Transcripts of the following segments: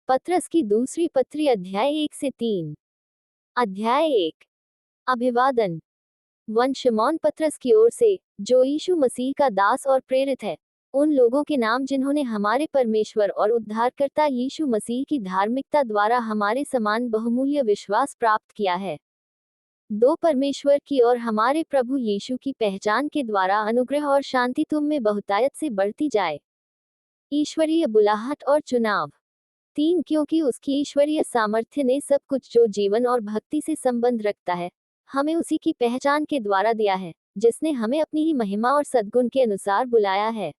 पत्रस की दूसरी पत्री अध्याय 1 से 3। अध्याय 1। अभिवादन। शिमोन पत्रस की ओर से, जो यीशु मसीह का दास और प्रेरित है, उन लोगों के नाम जिन्होंने हमारे परमेश्वर और उद्धारकर्ता यीशु मसीह की धार्मिकता द्वारा हमारे समान बहुमूल्य विश्वास प्राप्त किया है। दो परमेश्वर की और हमारे प्रभु यीशु की पहचान के द्वारा अनुग्रह और शांति तुम में बहुतायत से बढ़ती जाए। ईश्वरीय बुलाहट और चुनाव। 3। क्योंकि उसकी ईश्वरीय सामर्थ्य ने सब कुछ जो जीवन और भक्ति से संबंध रखता है, हमें उसी की पहचान के द्वारा दिया है, जिसने हमें अपनी ही महिमा और सद्गुण के अनुसार बुलाया है।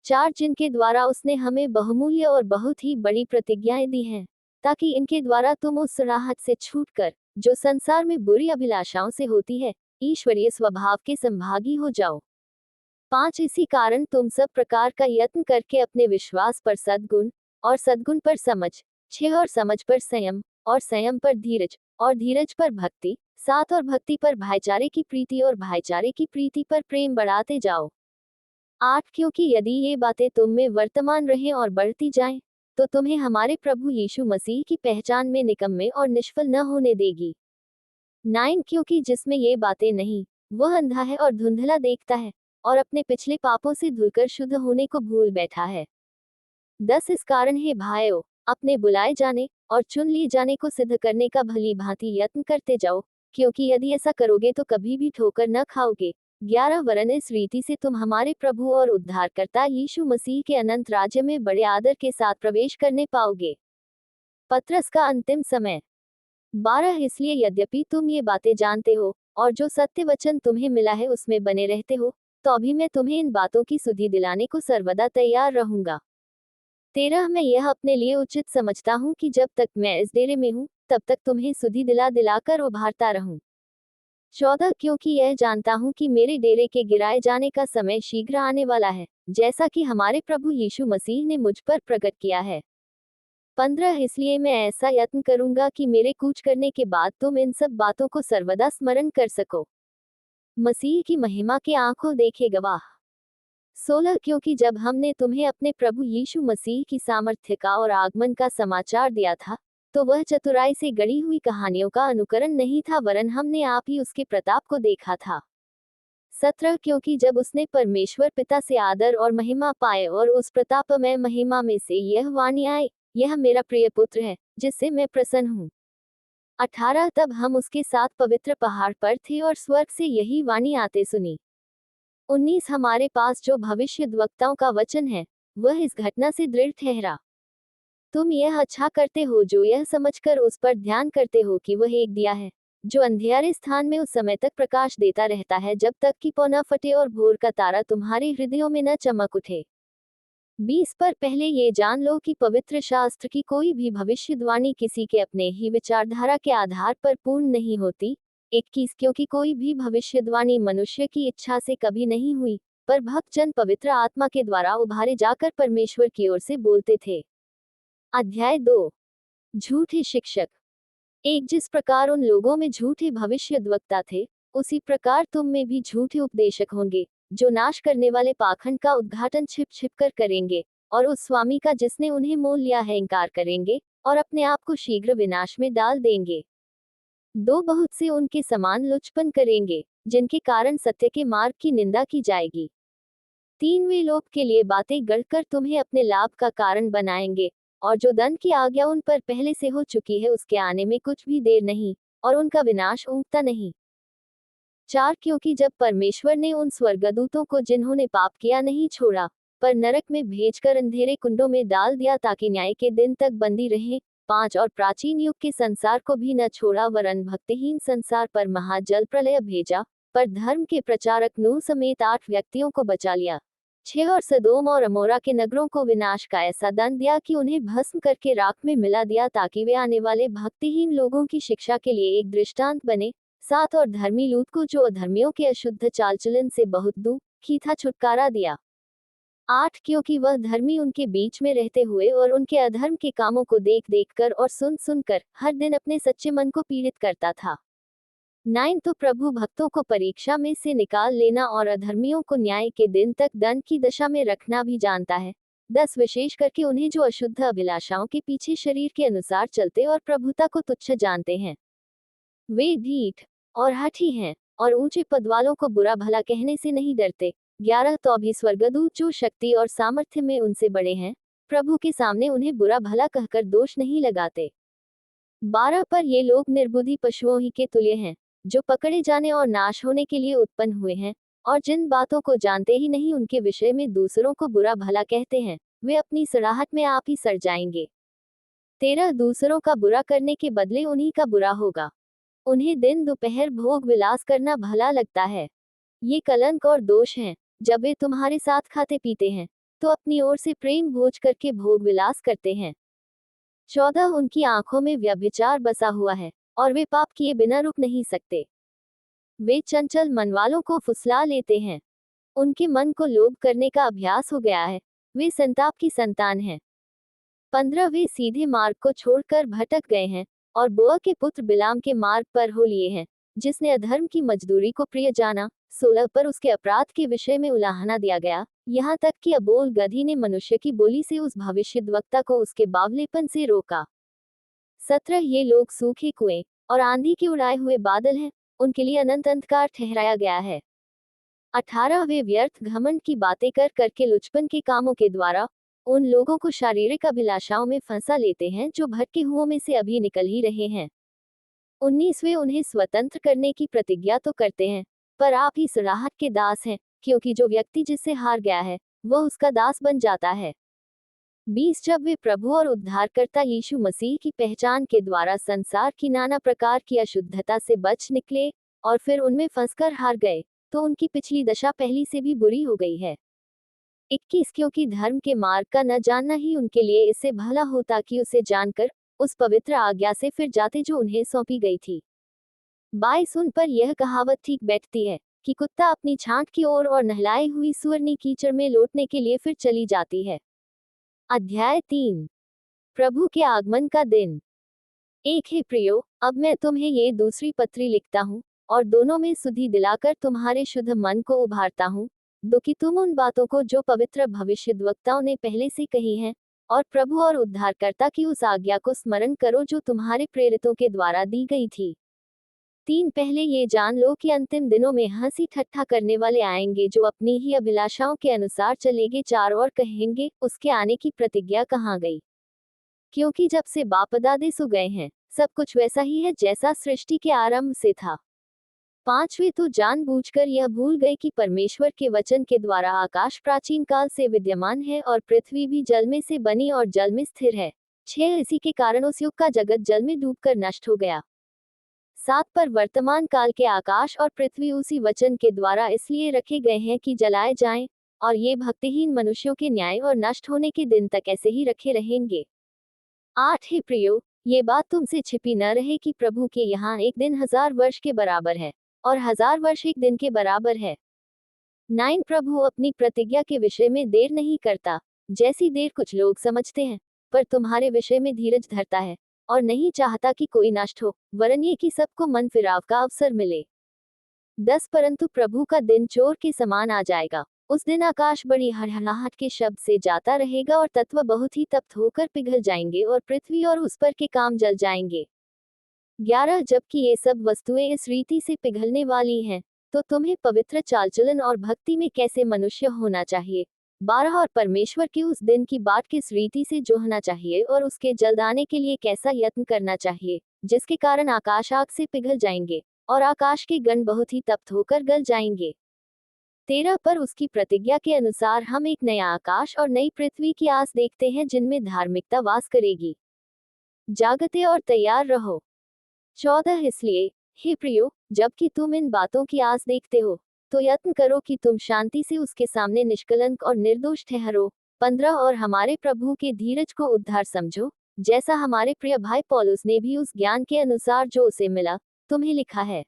4। जिनके द्वारा उसने हमें बहुमूल्य और बहुत ही बड़ी प्रतिज्ञाएं दी हैं, ताकि इनके द्वारा तुम उस राहत से छूटकर, जो संसार में बुरी अभिलाषाओं से होती है, ईश्वरीय स्वभाव के संभागी हो जाओ। 5। इसी कारण तुम सब प्रकार का यत्न करके अपने विश्वास पर सद्गुण, और सद्गुण पर समझ, 6 और समझ पर संयम, और संयम पर धीरज, और धीरज पर भक्ति, 7 और भक्ति पर भाईचारे की प्रीति, और भाईचारे की प्रीति पर प्रेम बढ़ाते जाओ। 8। क्योंकि यदि ये बातें तुम में वर्तमान रहें और बढ़ती जाएं, तो तुम्हें हमारे प्रभु यीशु मसीह की पहचान में निकम्मे और निष्फल न होने देगी। 9। क्योंकि जिसमें ये बातें नहीं, वह अंधा है और धुंधला देखता है, और अपने पिछले पापों से धुलकर शुद्ध होने को भूल बैठा है। 10। इस कारण है भाइयों, अपने बुलाए जाने और चुन लिए जाने को सिद्ध करने का भली भांति यत्न करते जाओ, क्योंकि यदि ऐसा करोगे तो कभी भी ठोकर न खाओगे। 11। वरन इस रीति से तुम हमारे प्रभु और उद्धारकर्ता यीशु मसीह के अनंत राज्य में बड़े आदर के साथ प्रवेश करने पाओगे। पत्रस का अंतिम समय। 12। इसलिए यद्यपि तुम ये बातें जानते हो, और जो सत्य वचन तुम्हें मिला है उसमें बने रहते हो, तो अभी मैं तुम्हें इन बातों की सुधि दिलाने को सर्वदा तैयार रहूंगा। 13। मैं यह अपने लिए उचित समझता हूँ कि जब तक मैं इस डेरे में हूँ, तब तक तुम्हें सुधि दिलाकर उभारता रहूं। 14। क्योंकि यह जानता हूँ कि मेरे डेरे के गिराए जाने का समय शीघ्र आने वाला है, जैसा कि हमारे प्रभु यीशु मसीह ने मुझ पर प्रकट किया है। 15। इसलिए मैं ऐसा यत्न करूंगा कि मेरे कूच करने के बाद तुम इन सब बातों को सर्वदा स्मरण कर सको। मसीह की महिमा के आंखों देखे गवाह। 16। क्योंकि जब हमने तुम्हें अपने प्रभु यीशु मसीह की सामर्थ्य का और आगमन का समाचार दिया था, तो वह चतुराई से गढ़ी हुई कहानियों का अनुकरण नहीं था, वरन हमने आप ही उसके प्रताप को देखा था। 17। क्योंकि जब उसने परमेश्वर पिता से आदर और महिमा पाए और उस प्रतापमय महिमा में से यह वाणी आई, यह मेरा प्रिय पुत्र है, जिससे मैं प्रसन्न हूँ। 18। तब हम उसके साथ पवित्र पहाड़ पर थे और स्वर्ग से यही वाणी आते सुनी। 19। हमारे पास जो भविष्यद्वक्ताओं का वचन है, वह इस घटना से दृढ़ ठहरा। तुम यह अच्छा करते हो जो यह समझकर उस पर ध्यान करते हो कि वह एक दिया है, जो अंधियारे स्थान में उस समय तक प्रकाश देता रहता है जब तक कि पौ न फटे और भोर का तारा तुम्हारे हृदयों में न चमक उठे। 20। पर पहले ये जान लो कि पवित्र शास्त्र की कोई भी भविष्यवाणी किसी के अपने ही विचारधारा के आधार पर पूर्ण नहीं होती। 21। क्योंकि कोई भी भविष्यवाणी मनुष्य की इच्छा से कभी नहीं हुई, पर भक्तजन पवित्र आत्मा के द्वारा उभारे जाकर परमेश्वर की ओर से बोलते थे। अध्याय 2। झूठे शिक्षक। 1। जिस प्रकार उन लोगों में झूठे भविष्यद्वक्ता थे, उसी प्रकार तुम में भी झूठे उपदेशक होंगे, जो नाश करने वाले पाखंड का उद्घाटन छिप छिप कर करेंगे, और उस स्वामी का जिसने उन्हें मोल लिया है इंकार करेंगे, और अपने आप को शीघ्र विनाश में डाल देंगे। 2। बहुत से उनके समान लुचपन करेंगे, जिनके कारण सत्य के मार्ग की निंदा की जाएगी। 3। वे लोभ के लिए बातें गढ़कर तुम्हें अपने लाभ का कारण बनाएंगे, और जो दंड की आज्ञा उन पर पहले से हो चुकी है उसके आने में कुछ भी देर नहीं, और उनका विनाश ऊँघता नहीं। 4। क्योंकि जब परमेश्वर ने उन स्वर्गदूतों को जिन्होंने पाप किया नहीं छोड़ा, पर नरक में भेजकर अंधेरे कुंडों में डाल दिया ताकि न्याय के दिन तक बंदी रहे। 5। और प्राचीन युग के संसार को भी न छोड़ा, वरन भक्तिहीन संसार पर महाजल प्रलय भेजा, पर धर्म के प्रचारक नूह समेत 8 व्यक्तियों को बचा लिया। 6। और सदोम और अमोरा के नगरों को विनाश का ऐसा दंड दिया कि उन्हें भस्म करके राख में मिला दिया, ताकि वे आने वाले भक्तिहीन लोगों की शिक्षा के लिए एक दृष्टांत बने। 7। और धर्मी लूत को, जो अधर्मियों के अशुद्ध चालचलन से बहुत दुखी था, छुटकारा दिया। 8। क्योंकि वह धर्मी उनके बीच में रहते हुए और उनके अधर्म के कामों को देख देख कर और सुन सुन कर हर दिन अपने सच्चे मन को पीड़ित करता था। 9। तो प्रभु भक्तों को परीक्षा में से निकाल लेना और अधर्मियों को न्याय के दिन तक दंड की दशा में रखना भी जानता है, 10 विशेष करके उन्हें जो अशुद्ध अभिलाषाओं के पीछे शरीर के अनुसार चलते और प्रभुता को तुच्छ जानते हैं। वे ढीठ और हठी हैं और ऊंचे पद वालों को बुरा भला कहने से नहीं डरते। 11 तो भी स्वर्गदूत जो शक्ति और सामर्थ्य में उनसे बड़े हैं, प्रभु के सामने उन्हें बुरा भला कहकर दोष नहीं लगाते। 12 पर ये लोग निर्बुद्धि पशुओं ही के तुल्य हैं, जो पकड़े जाने और नाश होने के लिए उत्पन्न हुए हैं, और जिन बातों को जानते ही नहीं उनके विषय में दूसरों को बुरा भला कहते हैं, वे अपनी सड़ाहट में आप ही सड़ जाएंगे। 13 दूसरों का बुरा करने के बदले उन्हीं का बुरा होगा। उन्हें दिन दोपहर भोग विलास करना भला लगता है। ये कलंक और दोष हैं। जब वे तुम्हारे साथ खाते पीते हैं, तो अपनी ओर से प्रेम भोज करके भोग विलास करते हैं। 14 उनकी आंखों में व्यभिचार बसा हुआ है, और वे पाप किए बिना रुक नहीं सकते। वे चंचल मन वालों को फुसला लेते हैं। उनके मन को लोभ करने का अभ्यास हो गया है। वे संताप की संतान हैं। 15 वे सीधे मार्ग को छोड़कर भटक गए हैं, और बोआ के पुत्र बिलाम के मार्ग पर हो लिए हैं, जिसने अधर्म की मजदूरी को प्रिय जाना। 16 पर उसके अपराध के विषय में उलाहना दिया गया, यहाँ तक कि अबोल गधी ने मनुष्य की बोली से उस भविष्यद्वक्ता को उसके बावलेपन से रोका। 17 ये लोग सूखे कुएं और आंधी के उड़ाए हुए बादल हैं, उनके लिए अनंत अंधकार ठहराया गया है। 18 वे व्यर्थ घमंड की बातें कर करके लुचपन के कामों के द्वारा उन लोगों को शारीरिक अभिलाषाओं में फंसा लेते हैं जो भटके हुओं में से अभी निकल ही रहे हैं। 19 वे उन्हें स्वतंत्र करने की प्रतिज्ञा तो करते हैं, पर आप ही सड़ाहट के दास हैं, क्योंकि जो व्यक्ति जिससे हार गया है, वह उसका दास बन जाता है। 20 जब वे प्रभु और उद्धारकर्ता यीशु मसीह की पहचान के द्वारा संसार की नाना प्रकार की अशुद्धता से बच निकले और फिर उनमें फंसकर हार गए, तो उनकी पिछली दशा पहली से भी बुरी हो गई है। 21 क्योंकि धर्म के मार्ग का न जानना ही उनके लिए इससे भला होता कि उसे जानकर उस पवित्र आज्ञा से फिर जाते जो उन्हें सौंपी गई थी। 22 उन पर यह कहावत ठीक बैठती है कि कुत्ता अपनी छांट की ओर और नहलाई हुई सुअरनी कीचड़ में लौटने के लिए फिर चली जाती है। अध्याय 3 प्रभु के आगमन का दिन। एक हे प्रियो, अब मैं तुम्हें ये दूसरी पत्री लिखता हूँ, और दोनों में सुधि दिलाकर तुम्हारे शुद्ध मन को उभारता हूँ, कि तुम उन बातों को जो पवित्र भविष्यद्वक्ताओं ने पहले से कही हैं, और प्रभु और उद्धारकर्ता की उस आज्ञा को स्मरण करो जो तुम्हारे प्रेरितों के द्वारा दी गई थी। 3 पहले ये जान लो कि अंतिम दिनों में हंसी ठट्ठा करने वाले आएंगे जो अपनी ही अभिलाषाओं के अनुसार चलेंगे। 4 और कहेंगे, उसके आने की प्रतिज्ञा कहाँ गई? क्योंकि जब से बाप दादे सो गए हैं, सब कुछ वैसा ही है जैसा सृष्टि के आरंभ से था। 5 वे तो जानबूझकर यह भूल गए कि परमेश्वर के वचन के द्वारा आकाश प्राचीन काल से विद्यमान है और पृथ्वी भी जल में से बनी और जल में स्थिर है। 6 इसी के कारण उस युग का जगत जल में डूबकर नष्ट हो गया। 7 पर वर्तमान काल के आकाश और पृथ्वी उसी वचन के द्वारा इसलिए रखे गए हैं कि जलाए जाएं, और ये भक्तिहीन मनुष्यों के न्याय और नष्ट होने के दिन तक ऐसे ही रखे रहेंगे। 8 हे प्रियो, ये बात तुमसे छिपी न रहे कि प्रभु के यहाँ एक दिन 1000 वर्ष के बराबर है, और 1000 वर्ष एक दिन के बराबर है। 9 प्रभु अपनी प्रतिज्ञा के विषय में देर नहीं करता, जैसी देर कुछ लोग समझते हैं, पर तुम्हारे विषय में धीरज धरता है, और नहीं चाहता कि कोई नष्ट हो, वरन ये कि सबको मन फिराव का अवसर मिले। 10 परंतु प्रभु का दिन चोर के समान आ जाएगा। उस दिन आकाश बड़ी हड़हड़ाहट के शब्द से जाता रहेगा और तत्व बहुत ही तप्त होकर पिघल जाएंगे और पृथ्वी और उस पर के काम जल जाएंगे। 11 जबकि ये सब वस्तुएं इस रीति से पिघलने वाली हैं, तो तुम्हें पवित्र चालचलन और भक्ति में कैसे मनुष्य होना चाहिए। 12 और परमेश्वर के उस दिन की बाट किस रीति से जोहना चाहिए और उसके जल्द आने के लिए कैसा यत्न करना चाहिए, जिसके कारण आकाश आग से पिघल जाएंगे और आकाश के गण बहुत ही तप्त होकर गल जाएंगे। 13 पर उसकी प्रतिज्ञा के अनुसार हम एक नया आकाश और नई पृथ्वी की आस देखते हैं जिनमें धार्मिकता वास करेगी। जागते और तैयार रहो। 14 इसलिए हे प्रियो, जबकि तुम इन बातों की आस देखते हो, तो यत्न करो कि तुम शांति से उसके सामने निष्कलंक और निर्दोष ठहरो। 15 और हमारे प्रभु के धीरज को उद्धार समझो, जैसा हमारे प्रिय भाई पौलुस ने भी उस ज्ञान के अनुसार जो उसे मिला तुम्हें लिखा है।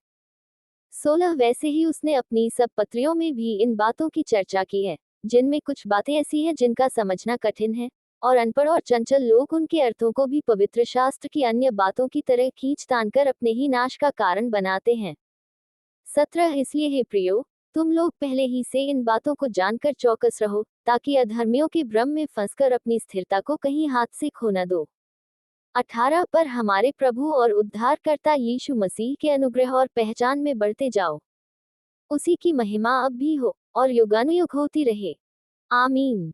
16 वैसे ही उसने अपनी सब पत्रियों में भी इन बातों की चर्चा की है, जिनमें कुछ बातें ऐसी हैं जिनका समझना कठिन है, और अनपढ़ और चंचल लोग उनके अर्थों को भी पवित्र शास्त्र की अन्य बातों की तरह खींच तान कर अपने ही नाश का कारण बनाते हैं। 17 इसलिए हे प्रियो, तुम लोग पहले ही से इन बातों को जानकर चौकस रहो, ताकि अधर्मियों के भ्रम में फंसकर अपनी स्थिरता को कहीं हाथ से खो न दो। 18 पर हमारे प्रभु और उद्धारकर्ता यीशु मसीह के अनुग्रह और पहचान में बढ़ते जाओ। उसी की महिमा अब भी हो और युगानुयुग होती रहे। आमीन।